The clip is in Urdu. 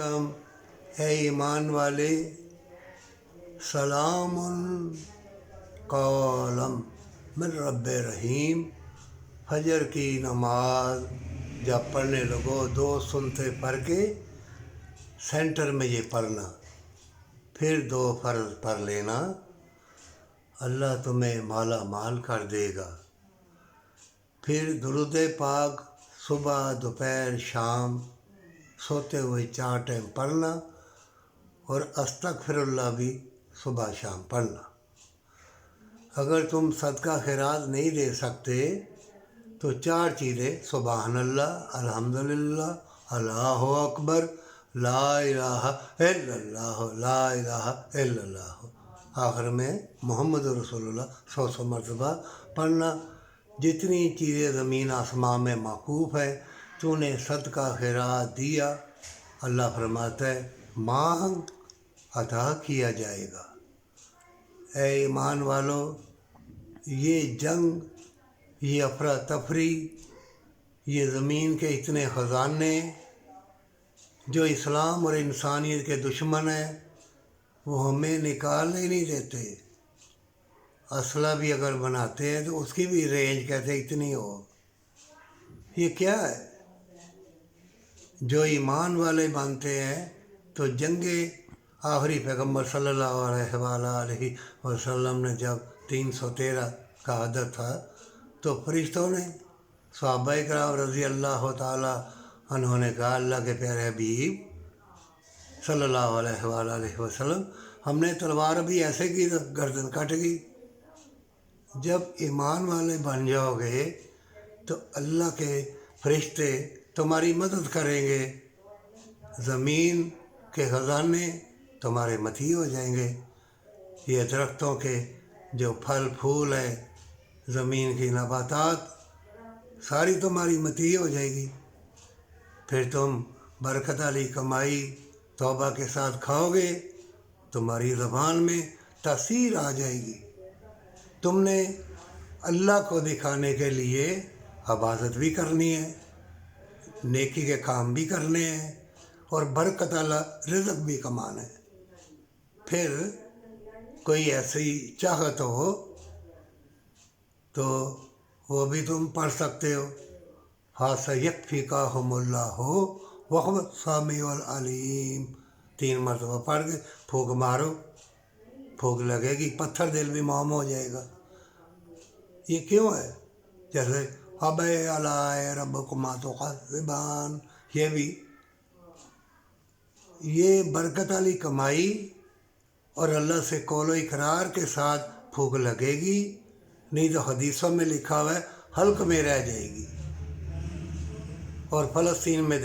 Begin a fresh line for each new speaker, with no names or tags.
علیکم، اے ایمان والے، سلام قولا من رب رحیم۔ فجر کی نماز جب پڑھنے لگو 2 سنتے پڑھ کے سینٹر میں یہ پڑھنا، پھر 2 فرض پڑھ لینا، اللہ تمہیں مالا مال کر دے گا۔ پھر درود پاک صبح دوپہر شام سوتے ہوئے 4 ٹائم پڑھنا، اور استغفر اللہ بھی صبح شام پڑھنا۔ اگر تم صدقہ خیرات نہیں دے سکتے تو 4 چیزیں، سبحان اللہ، الحمدللہ، اللہ اکبر، لا الہ الا اللہ، لا الہ الا اللہ، آخر میں محمد رسول اللہ 100 مرتبہ پڑھنا۔ جتنی چیزیں زمین آسمان میں موقوف ہے، تو نے صدقہ خیرات دیا، اللہ فرماتا ہے مانگ عطا کیا جائے گا۔ اے ایمان والو، یہ جنگ، یہ افراتفری، یہ زمین کے اتنے خزانے جو اسلام اور انسانیت کے دشمن ہیں، وہ ہمیں نکالنے نہیں دیتے۔ اسلحہ بھی اگر بناتے ہیں تو اس کی بھی رینج کہتے اتنی ہو۔ یہ کیا ہے؟ جو ایمان والے بنتے ہیں تو جنگ آخری پیغمبر صلی اللہ علیہ وسلم نے جب 313 کا عدد تھا تو فرشتوں نے، صحابہ کرام رضی اللہ تعالیٰ انہوں نے کہا اللہ کے پیارے حبیب صلی اللہ علیہ وسلم، ہم نے تلوار بھی ایسے کی تو گردن کٹ گئی۔ جب ایمان والے بن جاؤ گے تو اللہ کے فرشتے تمہاری مدد کریں گے، زمین کے خزانے تمہارے مطیع ہو جائیں گے، یہ درختوں کے جو پھل پھول ہے، زمین کی نباتات ساری تمہاری مطیع ہو جائے گی۔ پھر تم برکت والی کمائی توبہ کے ساتھ کھاؤ گے، تمہاری زبان میں تاثیر آ جائے گی۔ تم نے اللہ کو دکھانے کے لیے عبادت بھی کرنی ہے، نیکی کے کام بھی کرنے ہیں، اور برکت والا رزق بھی کمانا ہے۔ پھر کوئی ایسی چاہت ہو تو وہ بھی تم پڑھ سکتے ہو، فَسَيَكْفِيكَهُمُ اللَّهُ وَهُوَ السَّمِيعُ الْعَلِيمُ، 3 مرتبہ پڑھ کے پھونک مارو، پھونک لگے گی، پتھر دل بھی موم ہو جائے گا۔ یہ کیوں ہے؟ جیسے فَبِأَيِّ آلَاءِ رَبِّكُمَا تُكَذِّبَانِ، یہ بھی یہ برکت والی کمائی اور اللہ سے قول و اقرار کے ساتھ پھونک لگے گی، نہیں تو حدیثوں میں لکھا ہوا ہے حلق میں رہ جائے گی۔ اور فلسطین میں